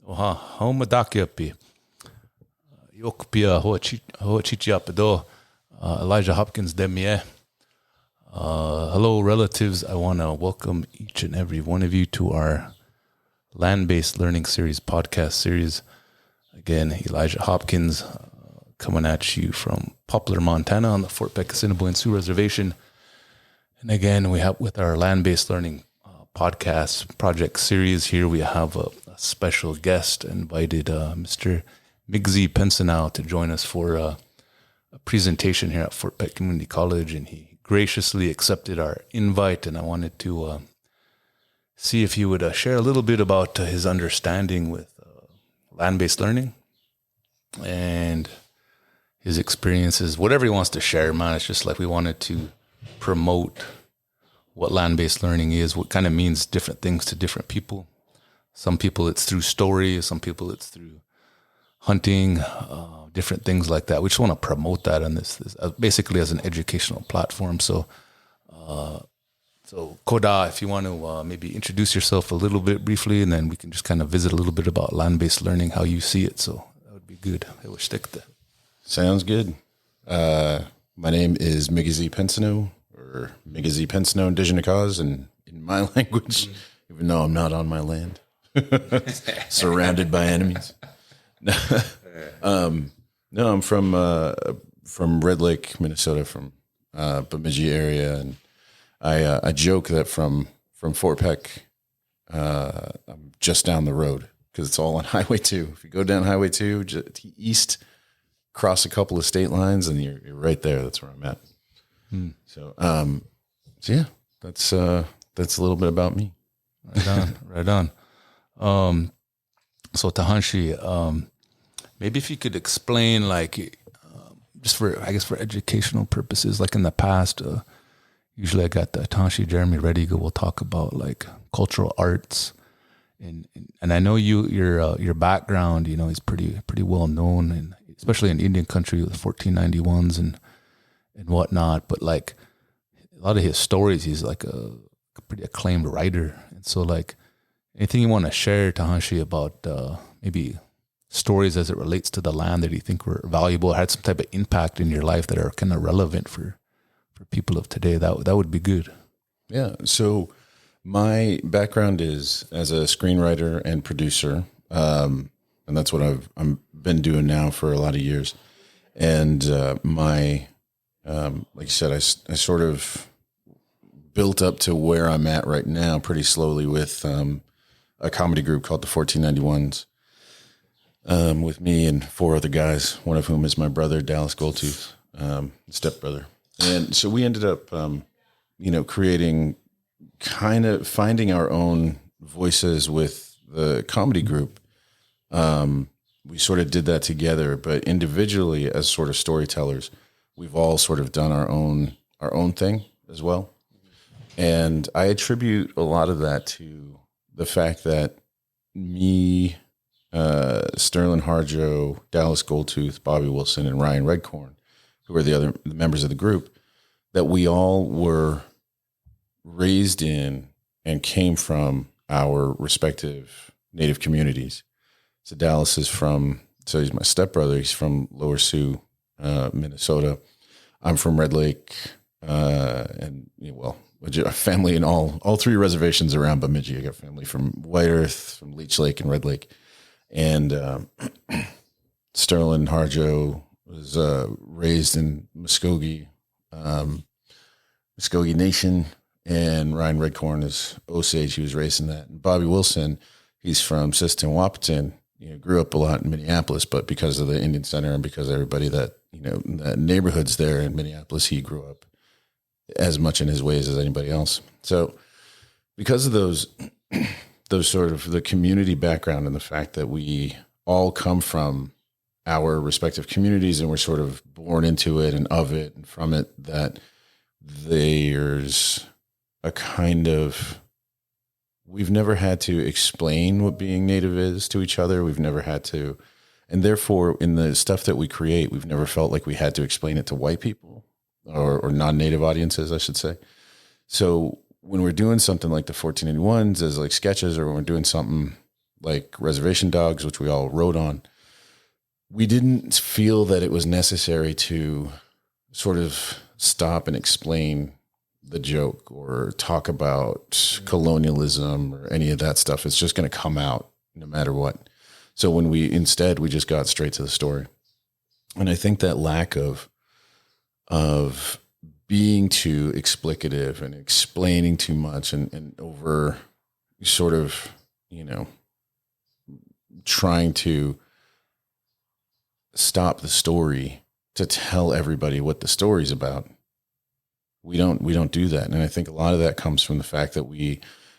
Oha, homadakiapi. Yokpia hoachichiapado. Elijah Hopkins demie. Hello, relatives. I want to welcome each and every one of you to our land-based learning series, podcast series. Again, Elijah Hopkins coming at you from Poplar, Montana on the Fort Peck Assiniboine Sioux Reservation. And again, we have with our land-based learning podcast project series here, we have a special guest invited, Mr. Migizi Pensoneau, to join us for a presentation here at Fort Peck Community College, and he graciously accepted our invite, and I wanted to see if he would share a little bit about his understanding with land-based learning and his experiences, whatever he wants to share, man. It's just like we wanted to promote what land-based learning is, what kind of means different things to different people. Some people it's through story, some people it's through hunting, different things like that. We just want to promote that on this basically as an educational platform. So Koda, if you want to maybe introduce yourself a little bit briefly, and then we can just kind of visit a little bit about land-based learning, how you see it. So that would be good. Sounds good. My name is Migizi Pensoneau, or Migizi Pensoneau Indigenous Cause, and in my language, even though I'm not on my land, surrounded by enemies. No, I'm from Red Lake, Minnesota, from Bemidji area, and I joke that from Fort Peck, I'm just down the road because it's all on Highway 2. If you go down Highway 2 just east, cross a couple of state lines, and you're right there. That's where I'm at. So yeah, that's a little bit about me. Right on. So Tahanshi, maybe if you could explain, like, just for educational purposes, like in the past, usually I got the Tahanshi Jeremy Rediga will talk about like cultural arts, and I know your background, is pretty well known, and especially in Indian country with 1491s and whatnot. But like a lot of his stories, he's like a pretty acclaimed writer, and so like anything you want to share, Tahanshi, about maybe stories as it relates to the land that you think were valuable, had some type of impact in your life that are kind of relevant for people of today, that would be good. Yeah. So my background is as a screenwriter and producer, and that's what I've been doing now for a lot of years. And like you said, I sort of built up to where I'm at right now pretty slowly with a comedy group called the 1491s, with me and 4 other guys, one of whom is my brother, Dallas Goldtooth, stepbrother. And so we ended up, creating, kind of finding our own voices with the comedy group. We sort of did that together, but individually as sort of storytellers, we've all sort of done our own thing as well. And I attribute a lot of that to the fact that me, Sterling Harjo, Dallas Goldtooth, Bobby Wilson, and Ryan Redcorn, who are the members of the group, that we all were raised in and came from our respective native communities. So Dallas is he's my stepbrother. He's from Lower Sioux, Minnesota. I'm from Red Lake, and a family in all 3 reservations around Bemidji. I got family from White Earth, from Leech Lake, and Red Lake. And Sterling Harjo was raised in Muskogee Nation, and Ryan Redcorn is Osage. He was raised in that. And Bobby Wilson, he's from Sisseton Wahpeton. Grew up a lot in Minneapolis, but because of the Indian Center and because everybody that that neighborhoods there in Minneapolis, he grew up as much in his ways as anybody else. So because of those sort of the community background and the fact that we all come from our respective communities and we're sort of born into it and of it and from it, that there's a kind of, we've never had to explain what being native is to each other. We've never had to, and therefore in the stuff that we create, we've never felt like we had to explain it to white people or non-native audiences, I should say. So when we're doing something like the 1481s as like sketches, or when we're doing something like Reservation Dogs, which we all wrote on, we didn't feel that it was necessary to sort of stop and explain the joke or talk about colonialism or any of that stuff. It's just going to come out no matter what. So when we just got straight to the story. And I think that lack of being too explicative and explaining too much and over sort of, trying to stop the story to tell everybody what the story's about. We don't do that. And I think a lot of that comes from the fact that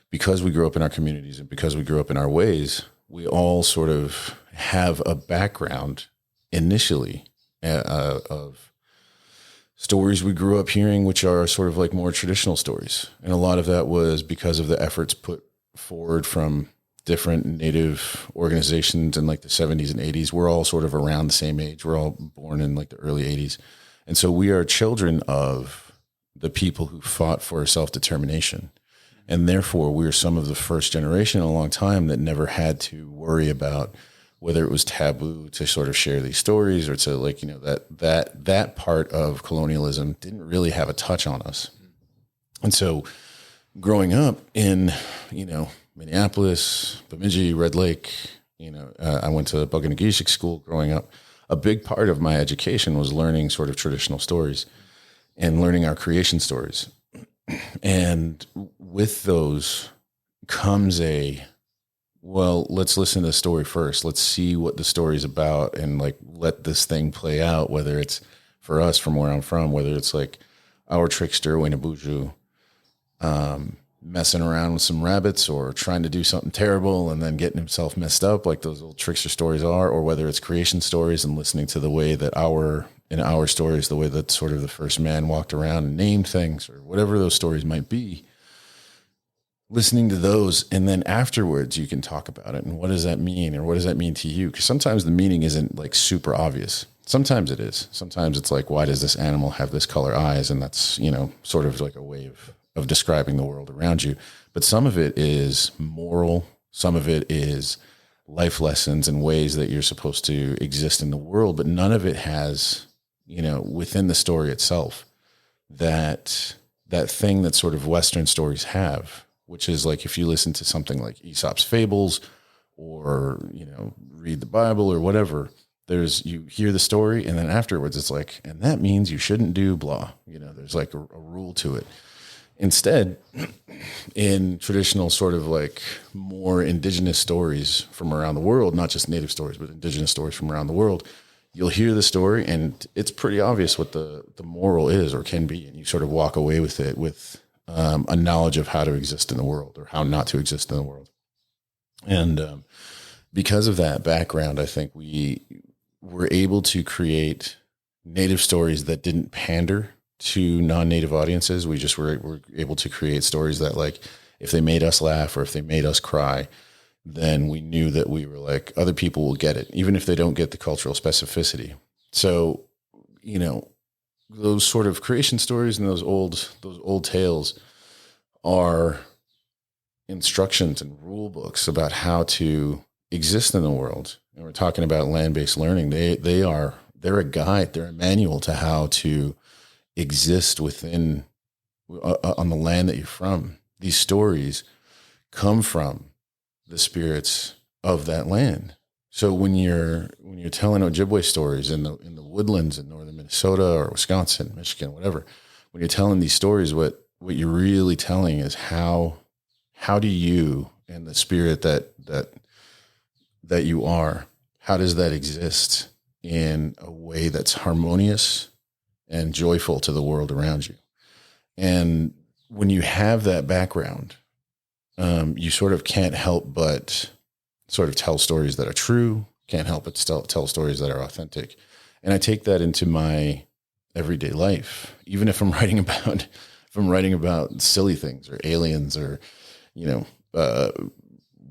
because we grew up in our communities and because we grew up in our ways, we all sort of have a background initially of stories we grew up hearing, which are sort of like more traditional stories. And a lot of that was because of the efforts put forward from different Native organizations in like the 70s and 80s. We're all sort of around the same age. We're all born in like the early 80s. And so we are children of the people who fought for self-determination. And therefore, we're some of the first generation in a long time that never had to worry about whether it was taboo to sort of share these stories or to like, that part of colonialism didn't really have a touch on us. And so growing up in, Minneapolis, Bemidji, Red Lake, I went to Buganagishic school growing up. A big part of my education was learning sort of traditional stories and learning our creation stories. And with those comes let's listen to the story first. Let's see what the story's about and like let this thing play out, whether it's for us from where I'm from, whether it's like our trickster, Waynabuju, messing around with some rabbits or trying to do something terrible and then getting himself messed up like those old trickster stories are, or whether it's creation stories and listening to the way that in our stories, the way that sort of the first man walked around and named things or whatever those stories might be. Listening to those, and then afterwards you can talk about it and what does that mean or what does that mean to you? Because sometimes the meaning isn't like super obvious. Sometimes it is. Sometimes it's like, why does this animal have this color eyes? And that's, sort of like a way of describing the world around you. But some of it is moral. Some of it is life lessons and ways that you're supposed to exist in the world. But none of it has, within the story itself, that thing that sort of Western stories have, which is like if you listen to something like Aesop's Fables or, read the Bible or whatever, you hear the story and then afterwards it's like, and that means you shouldn't do blah. There's like a rule to it. Instead, in traditional sort of like more indigenous stories from around the world, not just Native stories, but indigenous stories from around the world, you'll hear the story and it's pretty obvious what the moral is or can be. And you sort of walk away with it with a knowledge of how to exist in the world or how not to exist in the world. And because of that background, I think we were able to create Native stories that didn't pander to non-Native audiences. We just were able to create stories that like, if they made us laugh or if they made us cry, then we knew that we were like, other people will get it, even if they don't get the cultural specificity. So, those sort of creation stories and those old tales are instructions and rule books about how to exist in the world. And we're talking about land-based learning. They're a guide, they're a manual to how to exist within on the land that you're from. These stories come from the spirits of that land. So when you're telling Ojibwe stories in the woodlands in northern Minnesota or Wisconsin, Michigan, whatever, when you're telling these stories, what you're really telling is how do you and the spirit that you are, how does that exist in a way that's harmonious and joyful to the world around you? And when you have that background, you sort of can't help but sort of tell stories that are true, can't help but still tell stories that are authentic. And I take that into my everyday life, even if I'm writing about silly things or aliens or,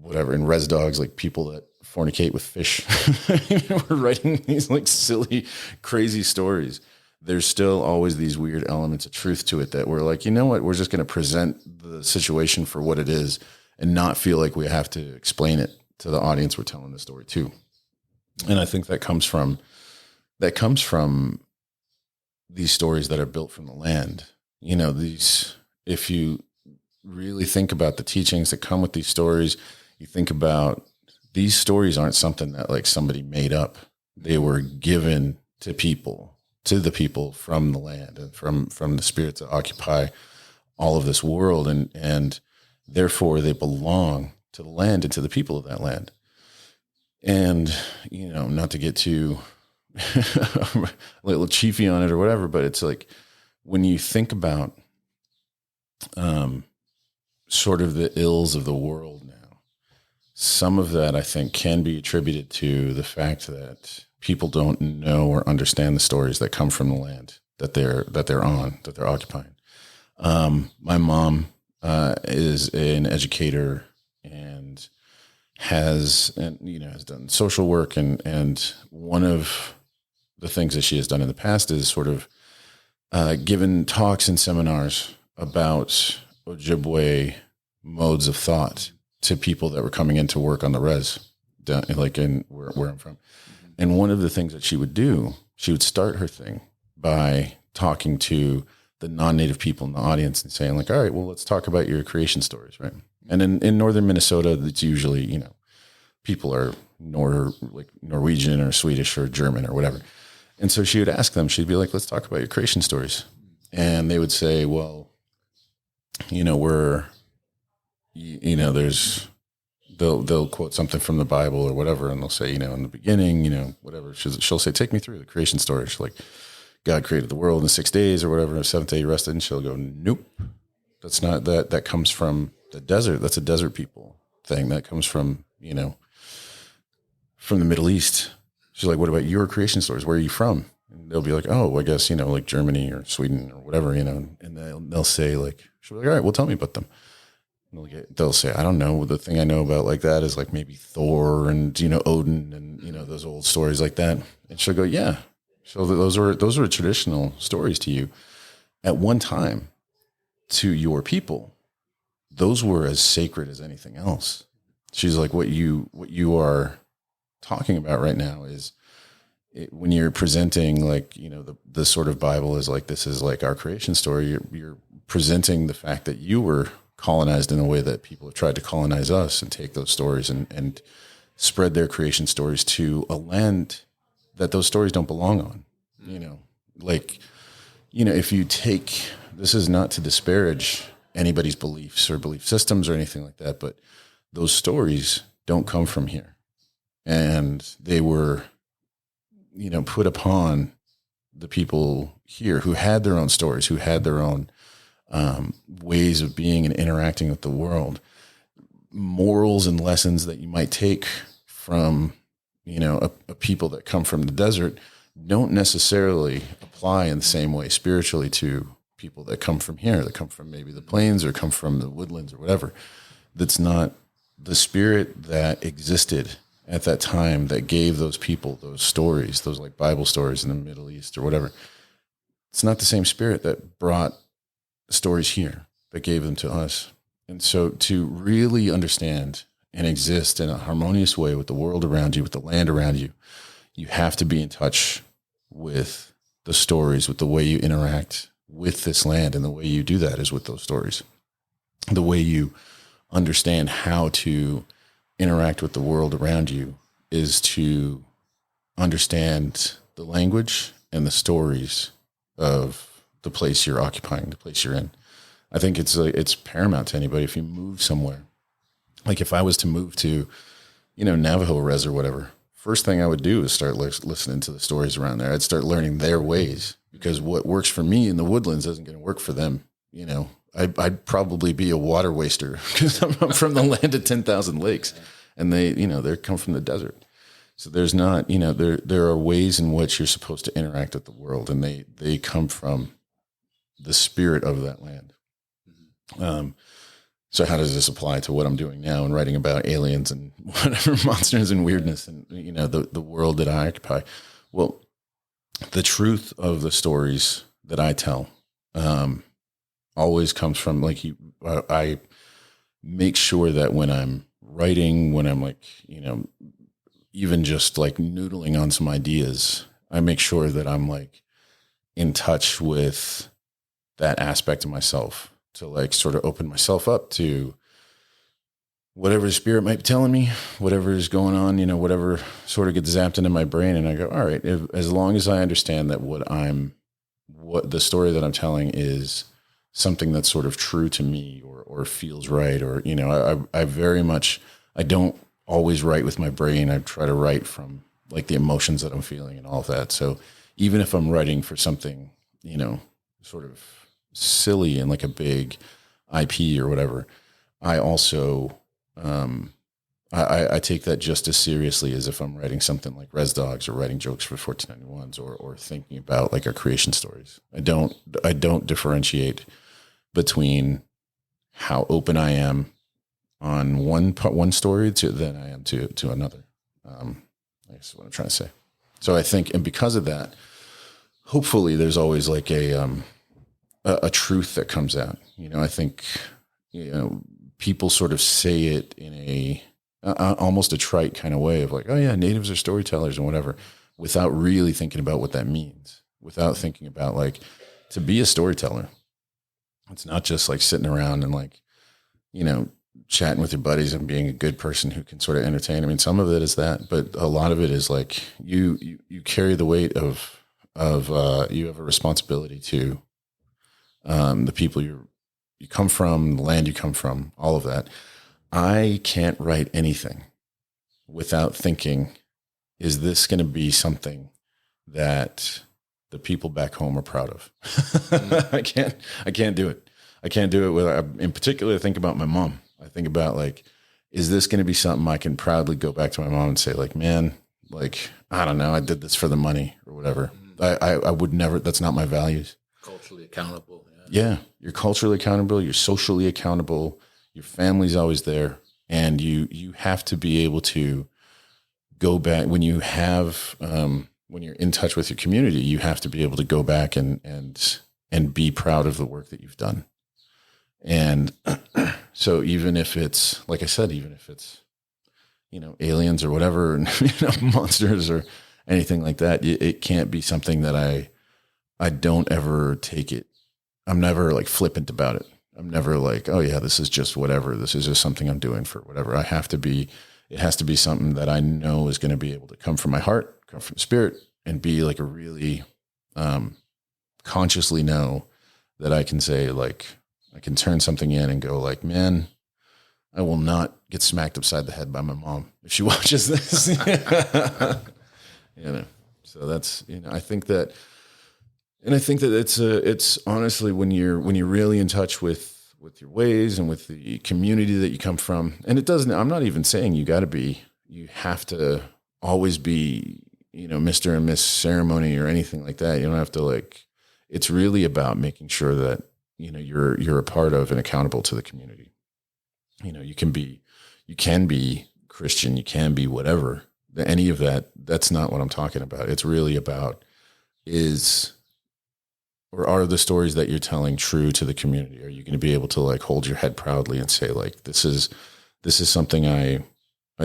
whatever, in Res Dogs, like people that fornicate with fish. We're writing these like silly, crazy stories. There's still always these weird elements of truth to it that we're like, you know what, we're just going to present the situation for what it is and not feel like we have to explain it to the audience we're telling the story to. And I think that comes from these stories that are built from the land. You know, these, if you really think about the teachings that come with these stories, you think about these stories aren't something that like somebody made up. They were given to the people from the land and from the spirits that occupy all of this world. And therefore they belong to the land and to the people of that land. And, you know, not to get too a little chiefy on it or whatever, but it's like when you think about sort of the ills of the world now, some of that I think can be attributed to the fact that people don't know or understand the stories that come from the land that they're occupying. My mom is an educator and has done social work, and one of the things that she has done in the past is sort of given talks and seminars about Ojibwe modes of thought to people that were coming into work on the res, like in where I'm from. And one of the things that she would do, she would start her thing by talking to the non-native people in the audience and saying like, all right, well, let's talk about your creation stories, right? And in northern Minnesota, it's usually, you know, people are Norwegian or Swedish or German or whatever. And so she would ask them, she'd be like, let's talk about your creation stories. And they would say, well, you know, they'll quote something from the Bible or whatever. And they'll say, you know, in the beginning, you know, whatever. She'll say, take me through the creation story. She's like, God created the world in 6 days or whatever. The seventh day he rested. And she'll go, nope, that's not that. That comes from the desert. That's a desert people thing. That comes from, you know, from the Middle East. She's like, what about your creation stories? Where are you from? And they'll be like, oh, I guess, you know, like Germany or Sweden or whatever, you know, and they'll say like, she'll be like, all right, well, tell me about them. And they'll say, I don't know. The thing I know about like that is like maybe Thor and, you know, Odin and, you know, those old stories like that. And she'll go, yeah. So those were traditional stories to you at one time. To your people, those were as sacred as anything else. She's like, what you are talking about right now is when you're presenting like, you know, the sort of Bible is like, this is like our creation story. You're presenting the fact that you were colonized in a way that people have tried to colonize us and take those stories and spread their creation stories to a land that those stories don't belong on. You know, like, you know, if you take, this is not to disparage anybody's beliefs or belief systems or anything like that, but those stories don't come from here. And they were, you know, put upon the people here who had their own stories, who had their own ways of being and interacting with the world, morals and lessons that you might take from, you know, a people that come from the desert don't necessarily apply in the same way spiritually to people that come from here, that come from maybe the plains or come from the woodlands or whatever. That's not the spirit that existed at that time that gave those people those stories, those like Bible stories in the Middle East or whatever. It's not the same spirit that brought stories here, that gave them to us. And so to really understand and exist in a harmonious way with the world around you, with the land around you, you have to be in touch with the stories, with the way you interact with this land. And the way you do that is with those stories. The way you understand how to interact with the world around you is to understand the language and the stories of the place you're occupying, the place you're in. I think it's paramount to anybody. If you move somewhere, like if I was to move to, you know, Navajo res or whatever, first thing I would do is start listening to the stories around there. I'd start learning their ways, because what works for me in the woodlands isn't going to work for them. You know, I'd probably be a water waster because I'm from the land of 10,000 lakes, and they come from the desert. So there's not, you know, there are ways in which you're supposed to interact with the world, and they come from the spirit of that land. So how does this apply to what I'm doing now and writing about aliens and whatever, monsters and weirdness and, you know, the world that I occupy? Well, the truth of the stories that I tell always comes from, like, I make sure that when I'm writing, when I'm like, even just like noodling on some ideas, I make sure that I'm like in touch with that aspect of myself, to like sort of open myself up to whatever the spirit might be telling me, whatever is going on, whatever sort of gets zapped into my brain. And I go, all right, as long as I understand that what the story that I'm telling is something that's sort of true to me, or feels right, or, I very much, I don't always write with my brain. I try to write from like the emotions that I'm feeling and all of that. So even if I'm writing for something, sort of silly and like a big IP or whatever, I also, I take that just as seriously as if I'm writing something like Res Dogs, or writing jokes for 1491s, or thinking about like our creation stories. I don't differentiate between how open I am on one story than I am to another. I guess is what I'm trying to say. So I think, and because of that, hopefully there's always like a truth that comes out. I think, people sort of say it in a almost a trite kind of way of like, oh yeah, natives are storytellers and whatever, without really thinking about what that means, without thinking about like, to be a storyteller, it's not just like sitting around and like, chatting with your buddies and being a good person who can sort of entertain. I mean, some of it is that, but a lot of it is like you carry the weight of you have a responsibility to the people you come from, the land you come from, all of that. I can't write anything without thinking, is this going to be something that the people back home are proud of? I can't do it. I can't do it without, in particular, I think about my mom. I think about like, is this going to be something I can proudly go back to my mom and say like, man, like, I don't know, I did this for the money or whatever. I would never, that's not my values. Culturally accountable. Yeah. You're culturally accountable. You're socially accountable. Your family's always there. And you have to be able to go back when you have, when you're in touch with your community, you have to be able to go back and be proud of the work that you've done. And so even if it's, like I said, even if it's, aliens or whatever, monsters or anything like that, it can't be something that I don't ever take it. I'm never like flippant about it. I'm never like, oh yeah, this is just whatever. This is just something I'm doing for whatever. It has to be something that I know is going to be able to come from my heart, come from spirit, and be like a really, consciously know that I can say like, I can turn something in and go like, man, I will not get smacked upside the head by my mom if she watches this. So that's, I think that it's honestly when you're really in touch with your ways and with the community that you come from, and I'm not even saying you have to always be, Mr. and Miss Ceremony or anything like that. You don't have to like, it's really about making sure that, you're a part of and accountable to the community. You can be Christian, you can be whatever, any of that. That's not what I'm talking about. It's really about are the stories that you're telling true to the community? Are you going to be able to like hold your head proudly and say like, this is something I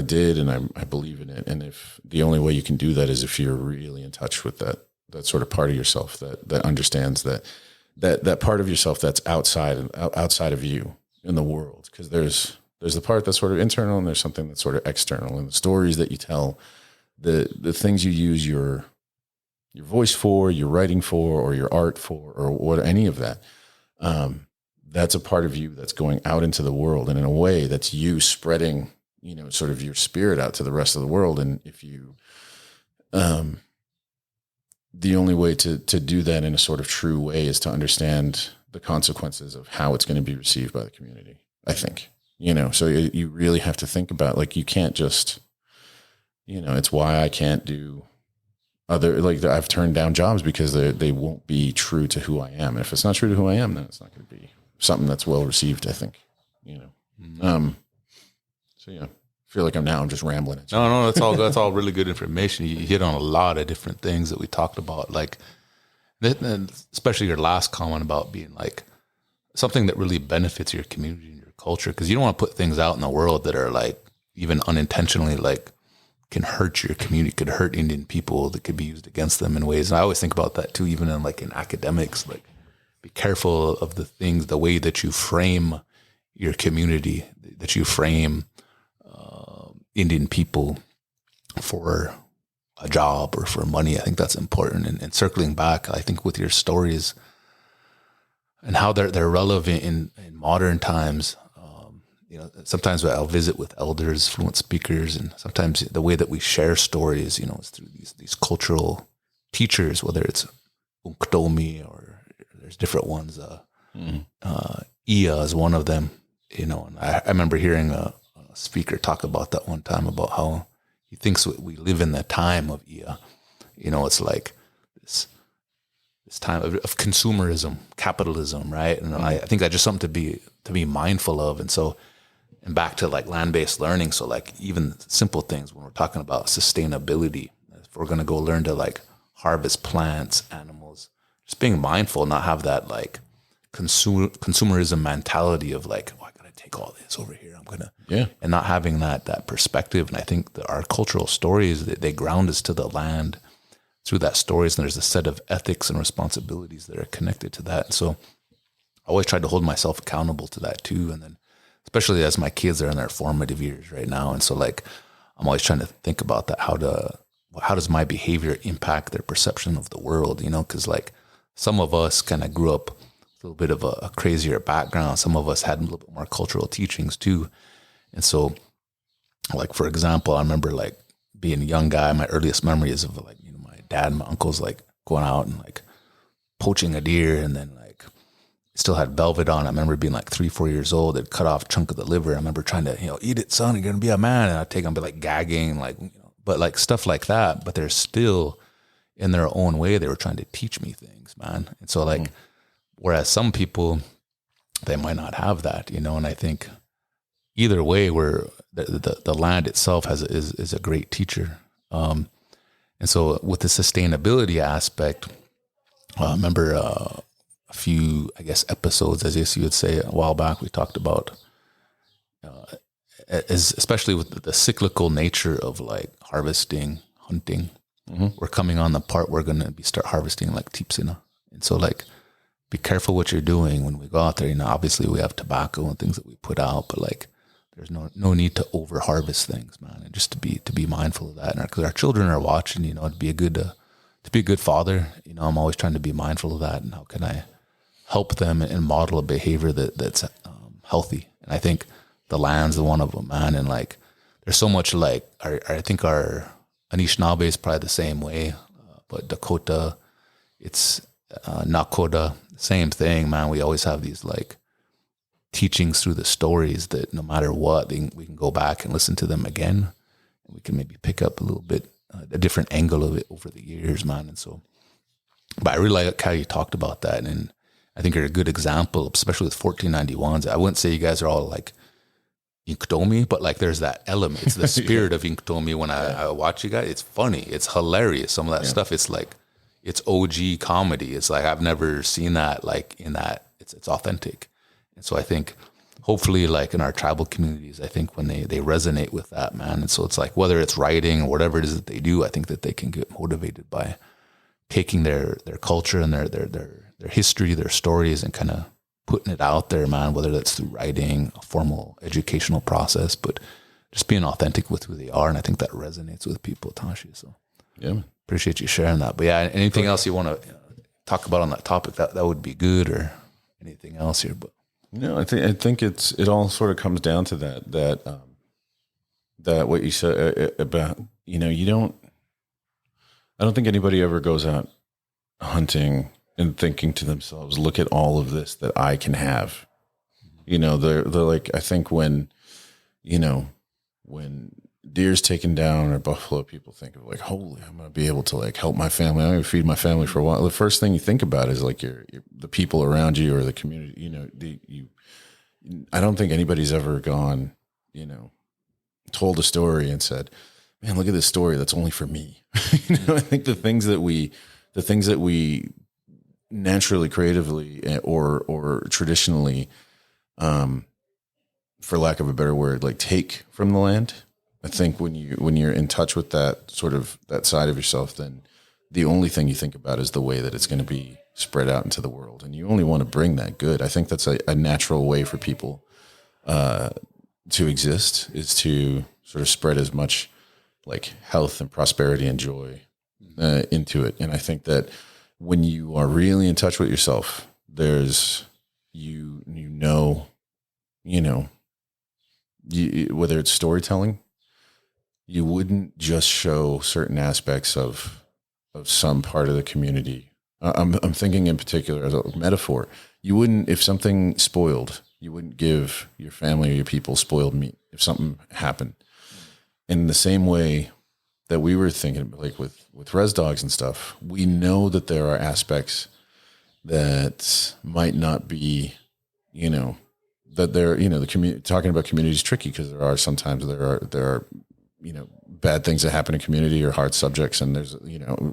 did and I believe in it. And if the only way you can do that is if you're really in touch with that sort of part of yourself that understands that part of yourself that's outside of you in the world. Cause there's the part that's sort of internal and there's something that's sort of external, and the stories that you tell, the things you use your voice for, your writing for, or your art for, or what, any of that. That's a part of you that's going out into the world. And in a way that's you spreading, sort of your spirit out to the rest of the world. And if you, the only way to do that in a sort of true way is to understand the consequences of how it's going to be received by the community, I think, so you really have to think about, like, you can't just, it's why I can't do I've turned down jobs because they won't be true to who I am. And if it's not true to who I am, then it's not going to be something that's well received, I think, so yeah. I feel like I'm just rambling. No, that's all really good information. You hit on a lot of different things that we talked about, like, especially your last comment about being like something that really benefits your community and your culture. Cause you don't want to put things out in the world that are like even unintentionally, like, can hurt your community, could hurt Indian people, that could be used against them in ways. And I always think about that too, even in like in academics, like be careful of the things, the way that you frame your community, that you frame Indian people for a job or for money. I think that's important. And circling back, I think with your stories and how they're relevant in modern times, sometimes I'll visit with elders, fluent speakers, and sometimes the way that we share stories, is through these cultural teachers, whether it's Unktomi or there's different ones. Iya is one of them, and I remember hearing a speaker talk about that one time, about how he thinks we live in the time of Iya. It's like this time of consumerism, capitalism, right? And I think that's just something to be mindful of. And back to like land-based learning. So like even simple things when we're talking about sustainability, if we're going to go learn to like harvest plants, animals, just being mindful, not have that like consumerism mentality of like, oh, I got to take all this over here. I'm going to, and not having that perspective. And I think that our cultural stories, they ground us to the land through that stories. And there's a set of ethics and responsibilities that are connected to that. And so I always try to hold myself accountable to that too. And then, especially as my kids are in their formative years right now. And so like, I'm always trying to think about that. How does my behavior impact their perception of the world? Cause like some of us kind of grew up a little bit of a crazier background. Some of us had a little bit more cultural teachings too. And so like, for example, I remember like being a young guy, my earliest memories of like, my dad and my uncles like going out and like poaching a deer, and then like still had velvet on. I remember being like 3-4 years old. They'd cut off a chunk of the liver. I remember trying to, eat it, son, you're going to be a man. And I'd take them, be like gagging, like, but like stuff like that. But they're still in their own way. They were trying to teach me things, man. And so like, whereas some people, they might not have that, and I think either way, where the land itself is a great teacher. And so with the sustainability aspect, I remember, a few, I guess, episodes, as you would say, a while back, we talked about, especially with the cyclical nature of like harvesting, hunting. We're coming on the part we're going to start harvesting like tipsina. And so like, be careful what you're doing when we go out there. Obviously we have tobacco and things that we put out, but like, there's no need to over harvest things, man. And just to be mindful of that. And because our children are watching, to be a good father, I'm always trying to be mindful of that. And how can I help them and model a behavior that's healthy? And I think the land's the one of them, man. And like, there's so much like, I think our Anishinaabe is probably the same way, but Dakota, it's Nakota, same thing, man. We always have these like teachings through the stories that no matter what, we can go back and listen to them again. And we can maybe pick up a little bit, a different angle of it over the years, man. And so, but I really like how you talked about that. And I think you're a good example, especially with 1491s. I wouldn't say you guys are all like Inktomi, but like there's that element. It's the spirit of Inktomi. When I watch you guys, it's funny. It's hilarious. Some of that stuff, it's like, it's OG comedy. It's like, I've never seen that like in that. It's authentic. And so I think hopefully like in our tribal communities, I think when they resonate with that, man. And so it's like, whether it's writing or whatever it is that they do, I think that they can get motivated by taking their culture and their history, their stories, and kind of putting it out there, man, whether that's through writing, a formal educational process, but just being authentic with who they are. And I think that resonates with people, Tashi. So appreciate you sharing that. But yeah, anything else you want to talk about on that topic, that would be good, or anything else here? But no, I think it all sort of comes down to that what you said about, I don't think anybody ever goes out hunting and thinking to themselves, look at all of this that I can have. They're like, I think when deer's taken down or buffalo, people think of like, holy, I'm going to be able to like help my family. I'm going to feed my family for a while. The first thing you think about is like the people around you or the community. I don't think anybody's ever gone, told a story and said, man, look at this story. That's only for me. I think the things that we naturally, creatively, or traditionally, for lack of a better word, like take from the land, I think when you're in touch with that sort of that side of yourself, then the only thing you think about is the way that it's going to be spread out into the world, and you only want to bring that good. I think that's a natural way for people to exist, is to sort of spread as much like health and prosperity and joy into it. And I think that when you are really in touch with yourself, there's whether it's storytelling, you wouldn't just show certain aspects of some part of the community. I'm thinking in particular as a metaphor. You wouldn't, if something spoiled, you wouldn't give your family or your people spoiled meat if something happened. In the same way that we were thinking, like with res dogs and stuff, we know that there are aspects that might not be, that they're, the community, talking about community is tricky because there are bad things that happen in community or hard subjects. And there's,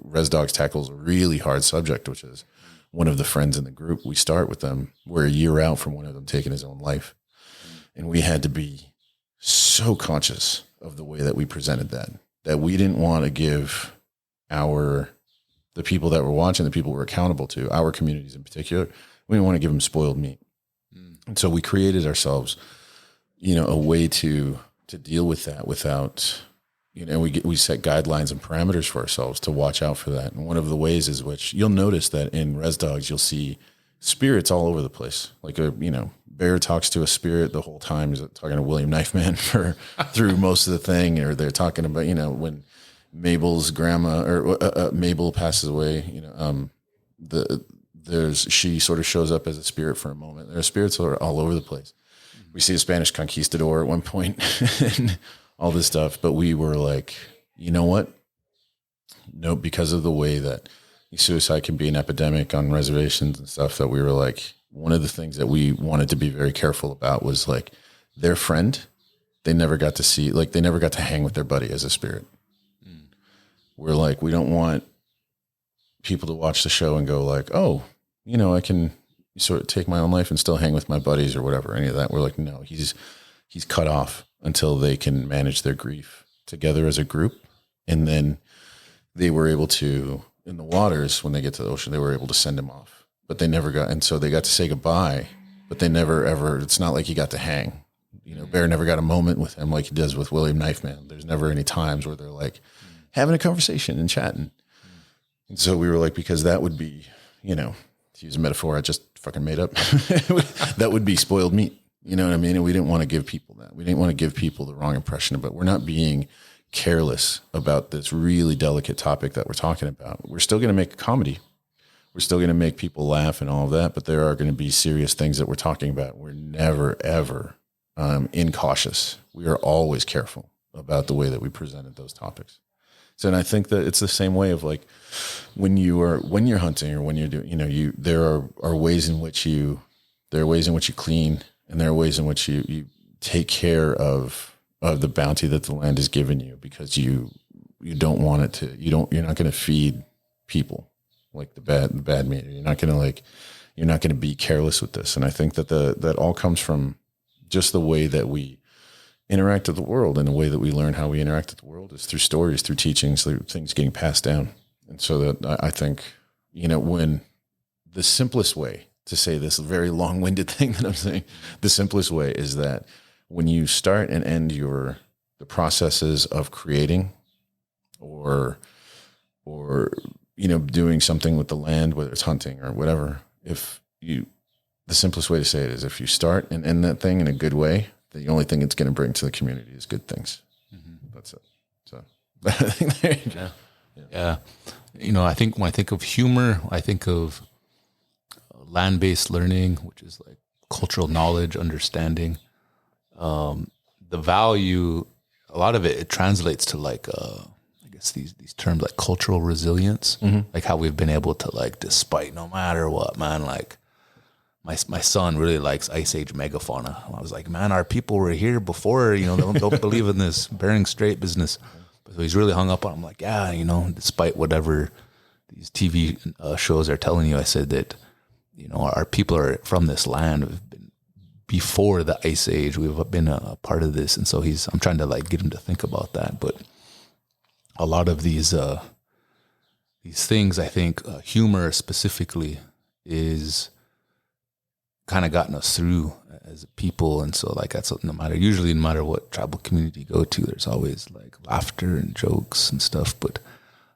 res dogs tackles a really hard subject, which is one of the friends in the group. We start with them. We're a year out from one of them taking his own life. And we had to be so conscious of the way that we presented that we didn't want to give the people that were watching, the people we're accountable to, our communities in particular, we didn't want to give them spoiled meat. And so we created ourselves, a way to deal with that without, we set guidelines and parameters for ourselves to watch out for that. And one of the ways is which you'll notice that in res dogs, you'll see spirits all over the place. Like Bear talks to a spirit the whole time. He's talking to William Knifeman through most of the thing, or they're talking about, when Mabel's grandma or Mabel passes away, she sort of shows up as a spirit for a moment. There are spirits all over the place. We see a Spanish conquistador at one point and all this stuff, but we were like, you know what? No, because of the way that suicide can be an epidemic on reservations and stuff, that we were like, one of the things that we wanted to be very careful about was like their friend, they never got to see, like they never got to hang with their buddy as a spirit. We're like, we don't want people to watch the show and go like, oh, I can sort of take my own life and still hang with my buddies or whatever, any of that. We're like, no, he's cut off until they can manage their grief together as a group. And then they were able to, in the waters, when they get to the ocean, they were able to send him off, but they never got, and so they got to say goodbye, but they never ever, it's not like he got to hang. Bear never got a moment with him like he does with William Knifeman. There's never any times where they're like having a conversation and chatting. And so we were like, because that would be, to use a metaphor I just fucking made up, that would be spoiled meat. You know what I mean? And we didn't want to give people that. We didn't want to give people the wrong impression of it. We're not being careless about this really delicate topic that we're talking about. We're still going to make a comedy. We're still going to make people laugh and all of that, but there are going to be serious things that we're talking about. We're never, ever incautious. We are always careful about the way that we presented those topics. So, and I think that it's the same way of like when you're hunting or when you're doing, there are ways in which you clean, and there are ways in which you take care of the bounty that the land has given you, because you don't want it to, you're not going to feed people like the bad meat. You're not going to be careless with this. And I think that that all comes from just the way that we interact with the world, and the way that we learn how we interact with the world is through stories, through teachings, through things getting passed down. And so that I think, when the simplest way to say this very long-winded thing that I'm saying, the simplest way is that when you start and end the processes of creating or doing something with the land, whether it's hunting or whatever, the simplest way to say it is if you start and end that thing in a good way, the only thing it's going to bring to the community is good things. Mm-hmm. That's it. So I think there you go. Yeah. I think when I think of humor, I think of land-based learning, which is like cultural knowledge, understanding. The value, a lot of it translates to like, I guess these terms like cultural resilience, like how we've been able to like, despite no matter what, man, like my son really likes Ice Age megafauna. I was like, man, our people were here before, they don't believe in this Bering Strait business. So he's really hung up on it. I'm like, yeah, despite whatever these TV shows are telling you, I said that, our people are from this land, have been before the Ice Age. We've been a part of this, and so I'm trying to like get him to think about that. But a lot of these things, I think, humor specifically is kind of gotten us through as a people. And so like that's no matter what tribal community you go to, there's always like laughter and jokes and stuff. But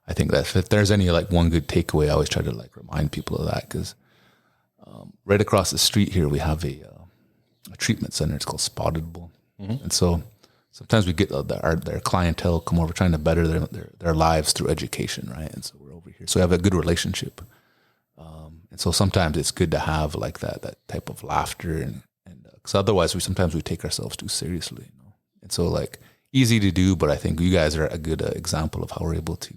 I think that if there's any like one good takeaway, I always try to like remind people of that, because right across the street here we have a treatment center. It's called Spottedable. And so sometimes we get their clientele come over trying to better their lives through education, right? And so we're over here, so we have a good relationship. And so sometimes it's good to have like that type of laughter, and because otherwise we take ourselves too seriously, you know? And so like easy to do, but I think you guys are a good example of how we're able to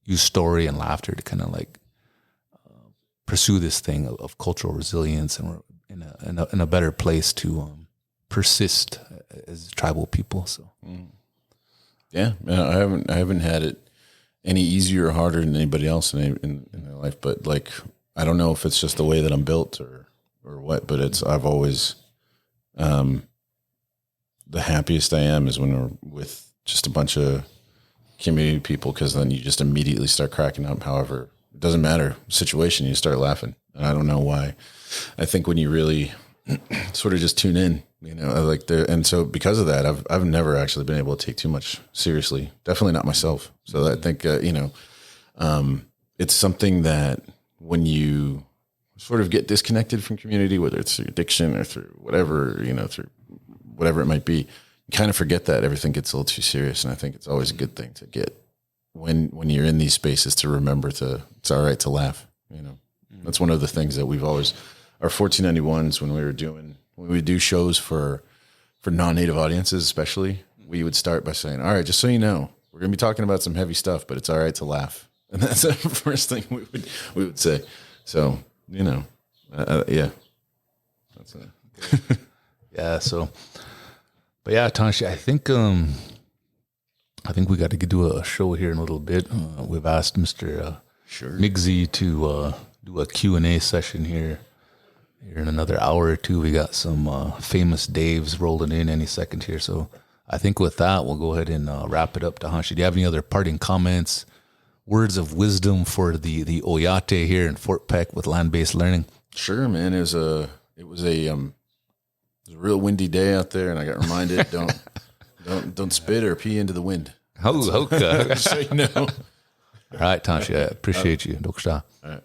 use story and laughter to kind of like pursue this thing of cultural resilience, and we're in a better place to persist as tribal people. So yeah, I haven't had it any easier or harder than anybody else in their life, but like I don't know if it's just the way that I'm built or what, but I've always the happiest I am is when we're with just a bunch of community people, because then you just immediately start cracking up. However, it doesn't matter situation, you start laughing, and I don't know why. I think when you really sort of just tune in, you know, and so because of that, I've never actually been able to take too much seriously. Definitely not myself. So I think it's something that when you sort of get disconnected from community, whether it's through addiction or through whatever, you know, through whatever it might be, you kind of forget that everything gets a little too serious. And I think it's always a good thing to get when you're in these spaces to remember it's all right to laugh. You know, that's one of the things that we've always, our 1491s, when we do shows for non-native audiences, especially, we would start by saying, all right, just so you know, we're going to be talking about some heavy stuff, but it's all right to laugh. And that's the first thing we would say. So, you know, yeah. That's it. Yeah. So, but yeah, Tanshi, I think we got to do a show here in a little bit. We've asked Mr. Migizi to do a Q&A session here in another hour or two. We got some famous Daves rolling in any second here. So I think with that, we'll go ahead and wrap it up. Tahanshi, do you have any other parting comments, words of wisdom for the Oyate here in Fort Peck with land-based learning? Sure, man. It was a real windy day out there, and I got reminded, don't spit or pee into the wind. Oh, okay. So you know. All right, Tanshi, I appreciate you. Doksha. All right.